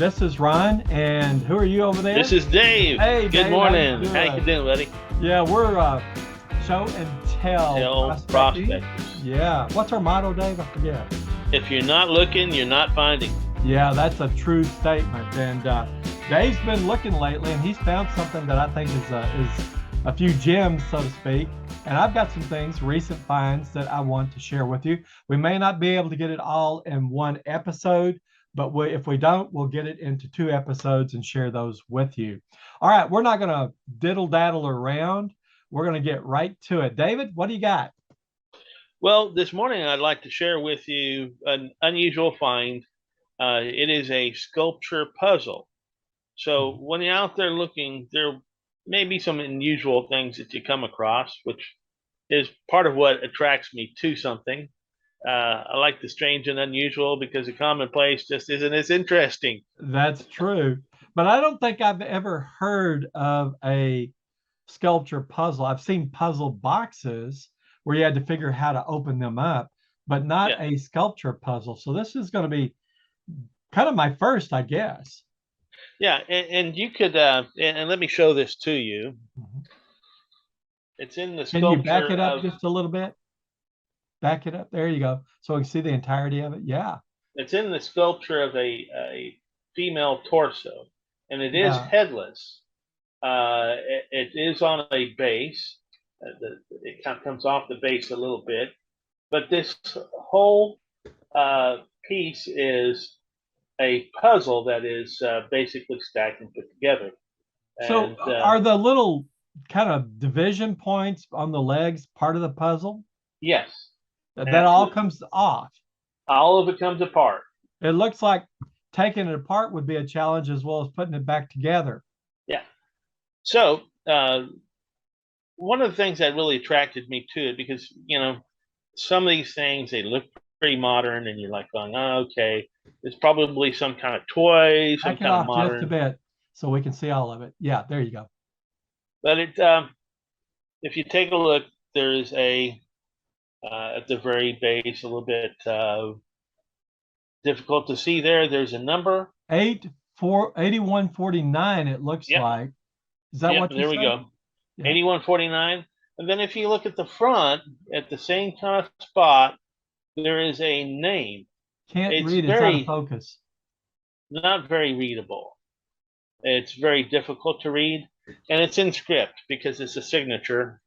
This is Ron, and who are you over there? This is Dave. Hey, Good Dave, morning. How you doing, buddy? Yeah, we're show and tell Prospectors. Yeah. What's our motto, Dave? I forget. If you're not looking, you're not finding. Yeah, that's a true statement. And Dave's been looking lately, and he's found something that I think is a few gems, so to speak. And I've got some things, recent finds that I want to share with you. We may not be able to get it all in one episode, but if we don't, we'll get it into two episodes and share those with you. All right, we're not going to diddle daddle around. We're going to get right to it. David, what do you got? Well, this morning I'd like to share with you an unusual find. It is a sculpture puzzle. So when you're out there looking, there may be some unusual things that you come across, which is part of what attracts me to something. I like the strange and unusual because the commonplace just isn't as interesting. That's true. But I don't think I've ever heard of a sculpture puzzle. I've seen puzzle boxes where you had to figure how to open them up, but not a sculpture puzzle. So this is going to be kind of my first, I guess. Yeah, and you could, and let me show this to you. It's in the sculpture. Can you back it up just a little bit? Back it up. There you go. So we can see the entirety of it. Yeah. It's in the sculpture of a female torso, and it is headless. It is on a base. It kind of comes off the base a little bit, but this whole piece is a puzzle that is basically stacked and put together. So are the little kind of division points on the legs part of the puzzle? Yes. That all comes off. All of it comes apart. It looks like taking it apart would be a challenge as well as putting it back together. Yeah. So one of the things that really attracted me to it, because, you know, some of these things, they look pretty modern and you're like going, oh, okay, it's probably some kind of toy, some kind of modern. Just a bit so we can see all of it. Yeah, there you go. But it, if you take a look, there is a, at the very base, a little bit difficult to see there. There's a number. 8149, it looks like. Is that what you said? There we go. Yeah. 8149. And then if you look at the front, at the same kind of spot, there is a name. Can't read, it's out of focus. Not very readable. It's very difficult to read. And it's in script because it's a signature.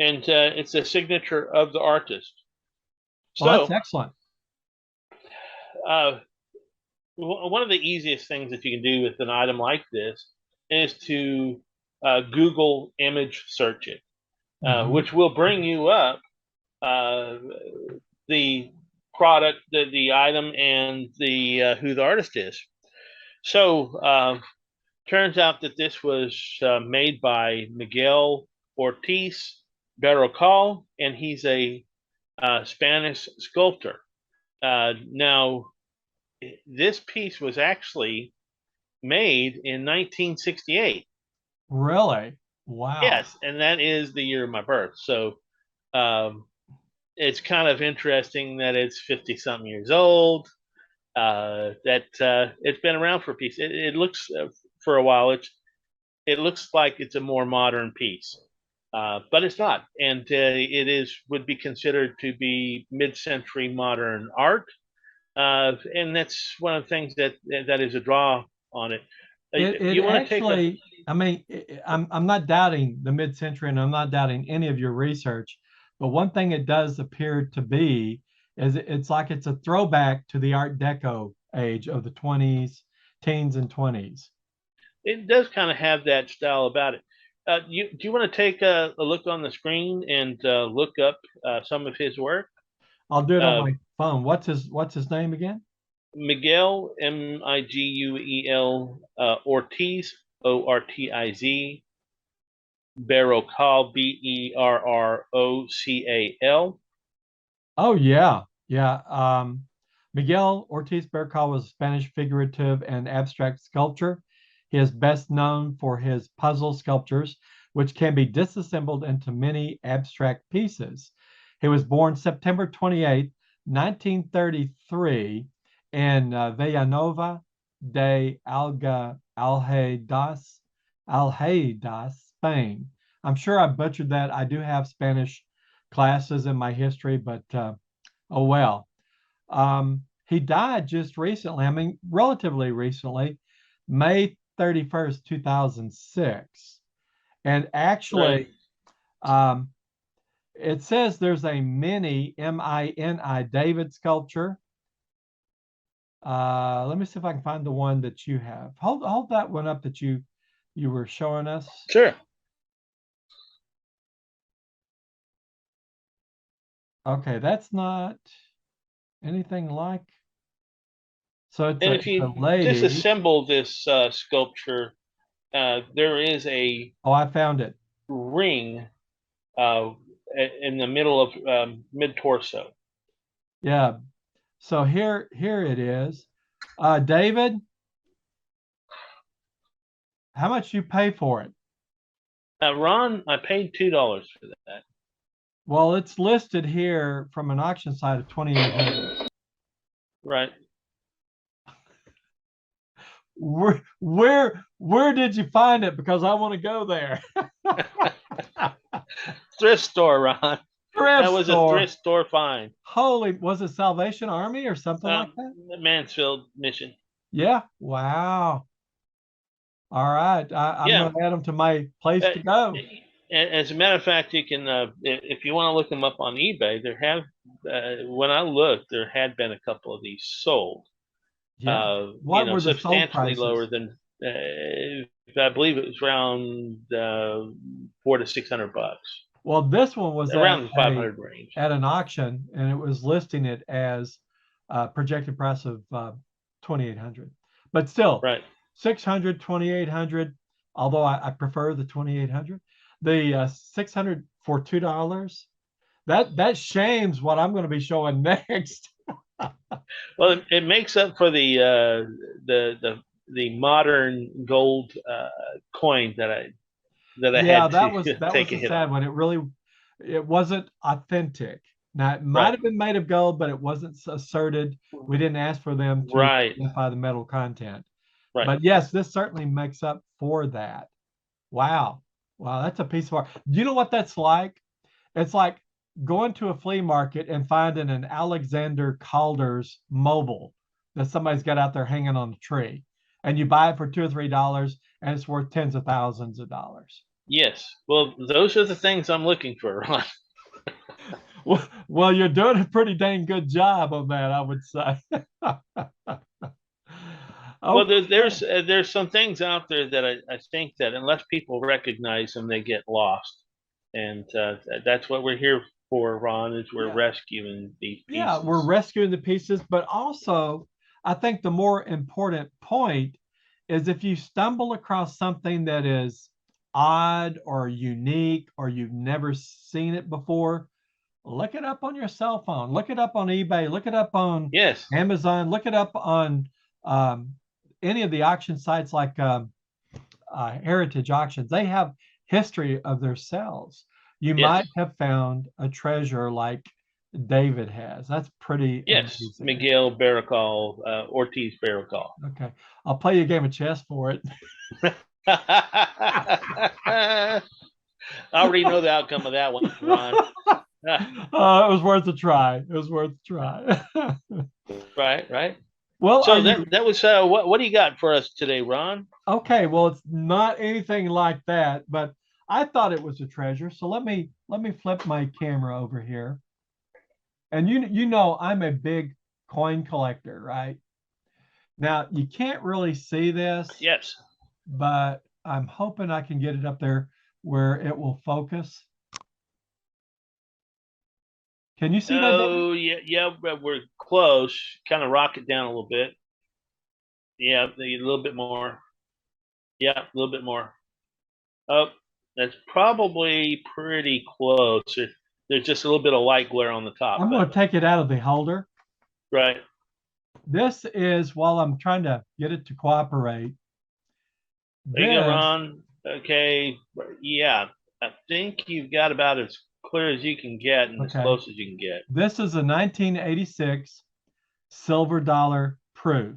And it's a signature of the artist. So that's excellent. One of the easiest things that you can do with an item like this is to Google image search it, which will bring you up the product, the item, and the who the artist is. So turns out that this was made by Miguel Ortiz Berrocal, and he's a Spanish sculptor. Now, this piece was actually made in 1968. Really? Wow. Yes, and that is the year of my birth. So it's kind of interesting that it's 50-something years old, that it's been around for a piece. It looks, for a while, it looks like it's a more modern piece. But it's not, and it would be considered to be mid-century modern art, and that's one of the things that is a draw on it. You want to actually, I mean, I'm not doubting the mid-century, and I'm not doubting any of your research, but one thing it does appear to be is it's like it's a throwback to the Art Deco age of the teens and 20s. It does kind of have that style about it. Do you want to take a look on the screen and look up some of his work? I'll do it on my phone. What's his name again? Miguel, Miguel Ortiz, Ortiz, Berrocal, Berrocal. Oh yeah. Miguel Ortiz Berrocal was a Spanish figurative and abstract sculptor. He is best known for his puzzle sculptures, which can be disassembled into many abstract pieces. He was born September 28, 1933, in Villanova de Algeciras, Spain. I'm sure I butchered that. I do have Spanish classes in my history, but oh well. He died just recently. I mean, relatively recently, May 31st, 2006. And Right. actually, um, it says there's a mini David sculpture. Let me see if I can find the one that you have. Hold that one up that you were showing us. Sure. Okay, that's not anything like. So And if it's a you lady. disassemble this sculpture, there is a Oh, I found it. ring uh, in the middle of mid torso. Yeah. So here it is. David, how much you pay for it? Ron, I paid $2 for that. Well, it's listed here from an auction site of 2,800. Right. Where did you find it? Because I want to go there. Thrift store, Ron. Thrift That was a store. thrift store find. Holy, was it Salvation Army or something like that? Mansfield, Mission. Yeah. Wow. All right. I'm Yeah. going to add them to my place Uh, to go. as a matter of fact, you can, if you want to look them up on eBay, when I looked, there had been a couple of these sold. Yeah. What were the sold Substantially lower prices? than, I believe it was around $400 to $600, Well, this one was around the 500 range. at an auction, and it was listing it as projected price of 2,800. But still, Right. 600, 2,800. Although I prefer the 2,800, the 600 for $2. That shames what I'm going to be showing next. Well, it makes up for the modern gold coin that I Yeah, had that to was take a a hit sad on. one. It wasn't authentic. Now it might Right. have been made of gold, but it wasn't asserted. We didn't ask for them to Right. identify the metal content. Right. But yes, this certainly makes up for that. Wow. Wow, that's a piece of art. Do you know what that's like? It's like going to a flea market and finding an Alexander Calder's mobile that somebody's got out there hanging on a tree. And you buy it for $2 or $3 and it's worth tens of thousands of dollars. Yes. Well, those are the things I'm looking for, Ron. Well, you're doing a pretty dang good job on that, I would say. Well, Okay. there's some things out there that I think that unless people recognize them, they get lost, and that's what we're here for, Ron. Is we're Yeah. rescuing these Yeah, we're pieces. rescuing the pieces, but also I think the more important point is if you stumble across something that is odd or unique or you've never seen it before, look it up on your cell phone, look it up on eBay, look it up on Yes. Amazon, look it up on um, any of the auction sites like heritage auctions. They have history of their sales. You Yes. might have found a treasure like David has. That's pretty Yes. amazing. Miguel Baracol, Ortiz Baracol. Okay, I'll play you a game of chess for it. I already know the outcome of that one, Ron. It was worth a try. It was worth a try. Right, right. Well, are So you that was what do you got for us today, Ron? okay? Well, it's not anything like that, but I thought it was a treasure. So let me flip my camera over here. And you know I'm a big coin collector, right? Now you can't really see this, Yes. but I'm hoping I can get it up there where it will focus. Can you see that, David? Oh yeah, yeah. We're close. Kind of rock it down a little bit. Yeah, a little bit more. Yeah, a little bit more. Oh, that's probably pretty close. There's just a little bit of light glare on the top, I'm going but to take it out of the holder. right. This is while I'm trying to get it to cooperate. There you go, This, Ron. Okay, yeah. I think you've got about as clear as you can get and as okay, close as you can get. this is a 1986 silver dollar proof.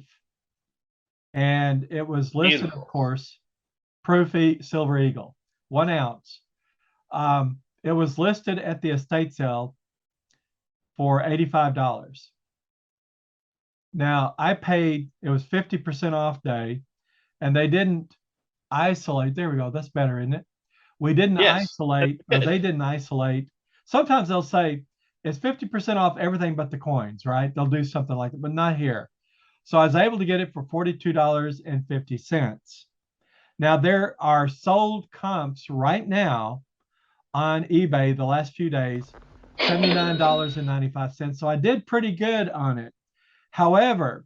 And it was listed, of Beautiful. course, Silver Eagle, 1 ounce. It was listed at the estate sale for $85. Now I paid, it was 50% off day, and they didn't isolate. There we go. That's better, isn't it? We didn't Yes, that's isolate, or good. they didn't isolate. Sometimes they'll say it's 50% off everything but the coins, right? They'll do something like that, but not here. So I was able to get it for $42.50. Now there are sold comps right now on eBay the last few days, $79.95. So I did pretty good on it. However,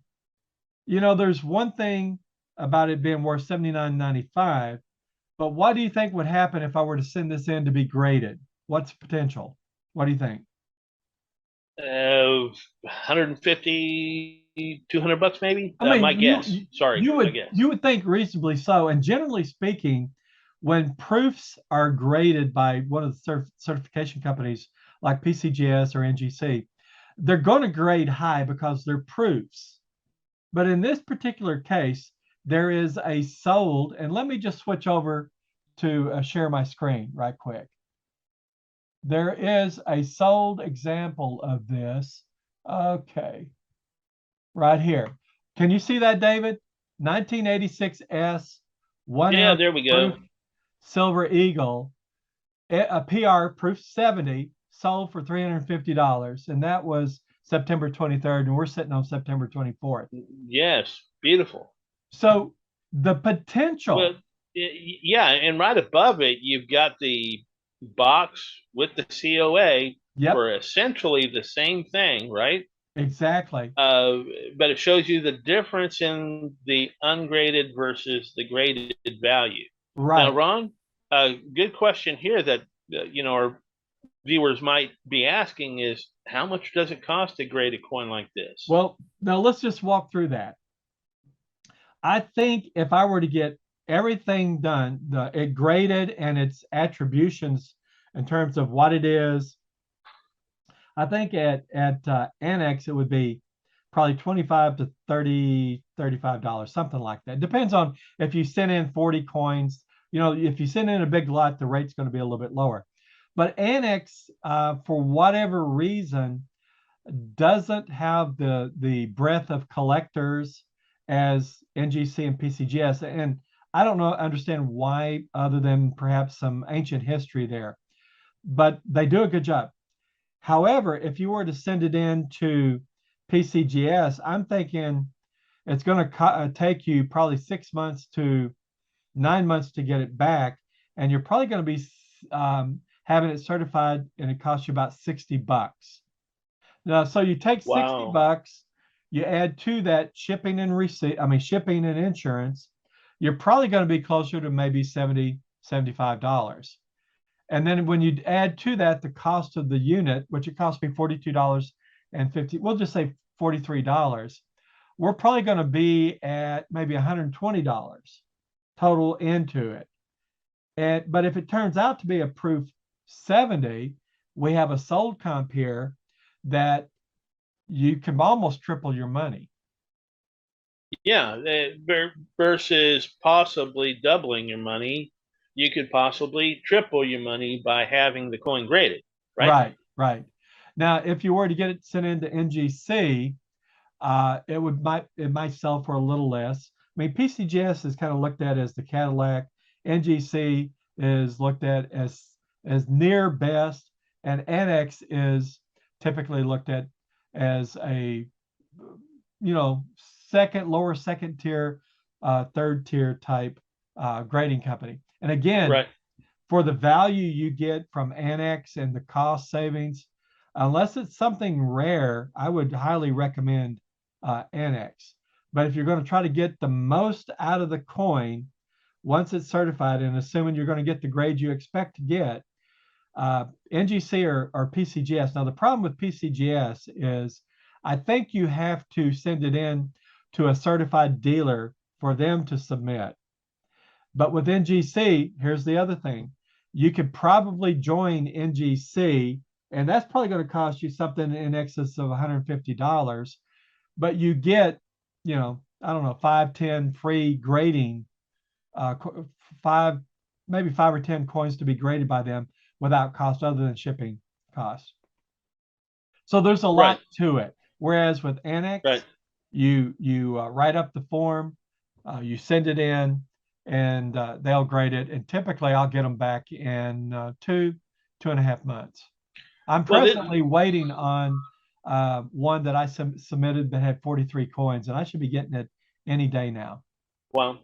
there's one thing about it being worth $79.95, but what do you think would happen if I were to send this in to be graded? What's the potential? What do you think? 150, $200 maybe. I mean, My guess. Sorry, you my would guess. you would think reasonably so. And generally speaking, when proofs are graded by one of the certification companies like PCGS or NGC, they're going to grade high because they're proofs. But in this particular case, there is a sold, and let me just switch over to share my screen right quick. There is a sold example of this. Okay, right here. Can you see that, David? 1986 S, one Yeah, ounce there we proof go. Silver Eagle, a PR proof 70, sold for $350. And that was September 23rd, and we're sitting on September 24th. Yes, beautiful. So the Well, potential, yeah, and right above it, you've got the box with the COA yep, for essentially the same thing, right? exactly. Uh, but it shows you the difference in the ungraded versus the graded value. Now, Right. Ron, a good question here that our viewers might be asking is, how much does it cost to grade a coin like this? Well, now let's just walk through that. I think if I were to get everything done, it graded and its attributions in terms of what it is, I think at Annex it would be probably 25 to 30, $35, something like that. Depends on if you send in 40 coins. If you send in a big lot, the rate's going to be a little bit lower. But Annex, for whatever reason, doesn't have the breadth of collectors as NGC and PCGS. And I don't understand why, other than perhaps some ancient history there. But they do a good job. However, if you were to send it in to PCGS, I'm thinking it's going to take you probably 6 months to 9 months to get it back, and you're probably going to be having it certified, and it costs you about $60. Now, so you take 60 Wow. bucks, you add to that shipping and shipping and insurance, you're probably going to be closer to maybe $70, $75. And then when you add to that the cost of the unit, which it cost me $42.50, we'll just say $43, we're probably going to be at maybe $120 total into it. But if it turns out to be a proof 70, we have a sold comp here that you can almost triple your money. Yeah, versus possibly doubling your money, you could possibly triple your money by having the coin graded, right? Right, right. Now, if you were to get it sent into NGC, it might sell for a little less. I mean, PCGS is kind of looked at as the Cadillac. NGC is looked at as near best, and Annex is typically looked at as a lower second tier, third tier type grading company. And again, Right. for the value you get from Annex and the cost savings, unless it's something rare, I would highly recommend Annex. But if you're going to try to get the most out of the coin, once it's certified, and assuming you're going to get the grade you expect to get, NGC or PCGS. Now, the problem with PCGS is I think you have to send it in to a certified dealer for them to submit. But with NGC, here's the other thing. You could probably join NGC, and that's probably going to cost you something in excess of $150. But you get I don't know, 5, 10 free grading, five, maybe 5 or 10 coins to be graded by them without cost other than shipping costs. So there's a Right. lot to it. Whereas with Annex, Right. you write up the form, you send it in, and they'll grade it. And typically, I'll get them back in 2.5 months. I'm Well, presently waiting on one that I submitted that had 43 coins, and I should be getting it any day now. well,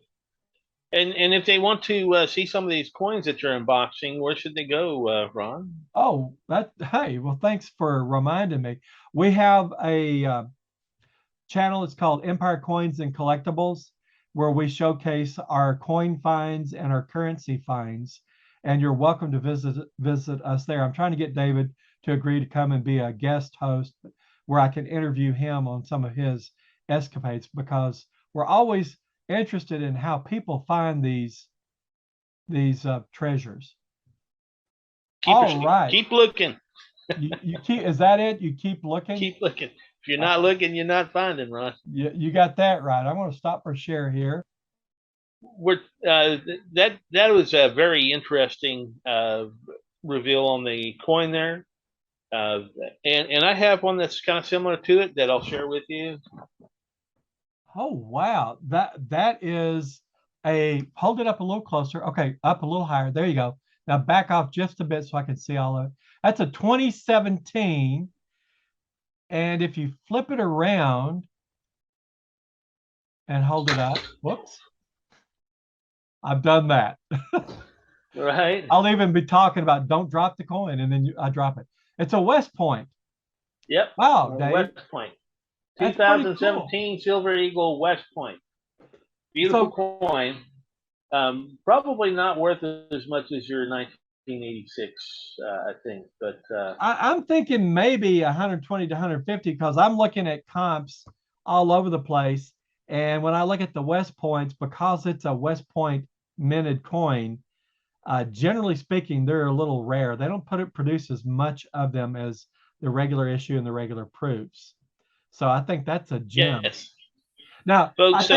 and if they want to see some of these coins that you're unboxing, where should they go, Ron? Oh, hey, well, thanks for reminding me. We have a channel. It's called Empire Coins and Collectibles, where we showcase our coin finds and our currency finds. And you're welcome to visit us there. I'm trying to get David to agree to come and be a guest host where I can interview him on some of his escapades, because we're always interested in how people find these treasures. All right. Keep looking. You keep, is that it? You keep looking? Keep looking. If you're not looking, you're not finding, Ron. You got that right. I'm going to stop for share here. We're that was a very interesting reveal on the coin there, and I have one that's kind of similar to it that I'll share with you. Oh wow, that is a, hold it up a little closer. Okay, up a little higher. There you go. Now back off just a bit so I can see all of it. That's a 2017. And if you flip it around and hold it up, whoops, I've done that. Right. I'll even be talking about don't drop the coin, and then I drop it. It's a West Point. Yep. Wow, Dave. West Point. That's pretty 2017 cool. Silver Eagle West Point. Beautiful coin. Probably not worth as much as your 1986, I think. But I'm thinking maybe 120 to 150, because I'm looking at comps all over the place. And when I look at the West Points, because it's a West Point minted coin, generally speaking, they're a little rare. They don't produce as much of them as the regular issue and the regular proofs. So I think that's a gem. yes, Now, folks.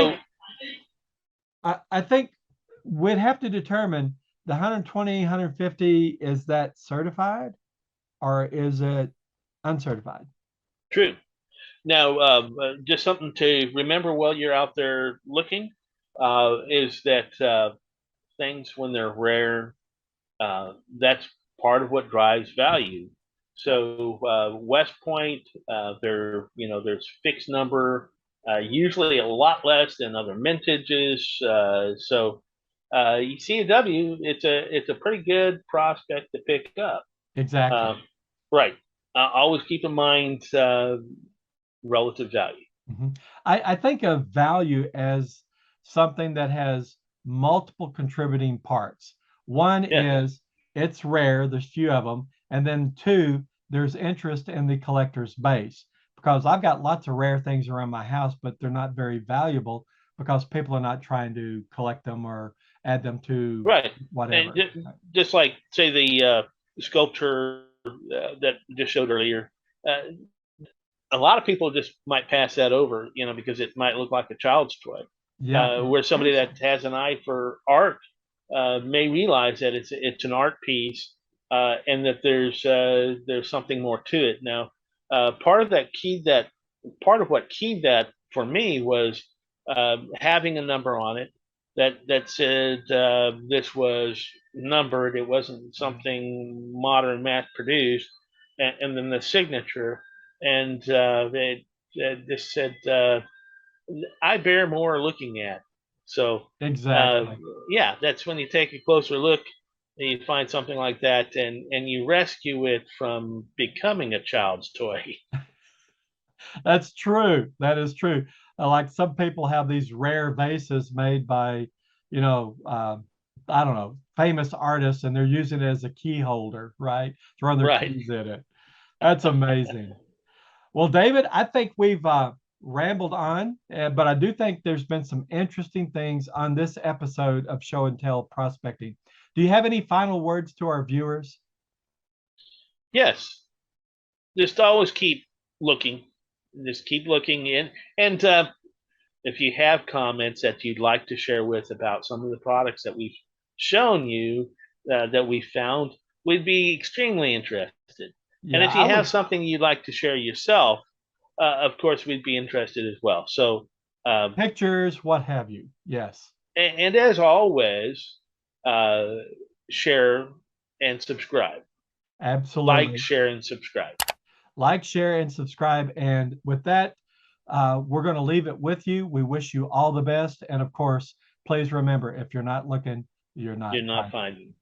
I think we'd have to determine the 120, 150, is that certified or is it uncertified? True. Now, just something to remember while you're out there looking is that things, when they're rare, that's part of what drives value. So West Point, there's fixed number, usually a lot less than other mintages. So CAW, it's a pretty good prospect to pick up. Exactly. Right. Always keep in mind relative value. Mm-hmm. I think of value as something that has multiple contributing parts. One is it's rare, there's few of them. And then two, there's interest in the collector's base. Because I've got lots of rare things around my house, but they're not very valuable because people are not trying to collect them or add them to whatever. And just like, say, the sculpture that just showed earlier, a lot of people just might pass that over, because it might look like a child's toy. Yeah. Where somebody that has an eye for art may realize that it's an art piece, and that there's something more to it. Now, part of what keyed that for me was having a number on it that said this was numbered. It wasn't something modern, mass produced, and then the signature, and it just said, I bear more looking at. So exactly. yeah, that's when you take a closer look and you find something like that, and you rescue it from becoming a child's toy. That's true. That is true. Like some people have these rare vases made by, I don't know, famous artists, and they're using it as a key holder, right? Throwing their keys in it. That's amazing. Well, David, I think we've rambled on, but I do think there's been some interesting things on this episode of Show and Tell Prospecting. Do you have any final words to our viewers? Yes. Just always keep looking. Just keep looking in. And if you have comments that you'd like to share with about some of the products that we've shown you that we found, we'd be extremely interested. And Yeah, if I you have would. something you'd like to share yourself, of course, we'd be interested as well. So, um, Pictures, what have you. Yes, and as always, uh, share and subscribe. Like, absolutely. share, and subscribe. Like, share, and subscribe. And with that, we're going to leave it with you. We wish you all the best. And of course, please remember, if you're not looking, you're not You're not finding. finding.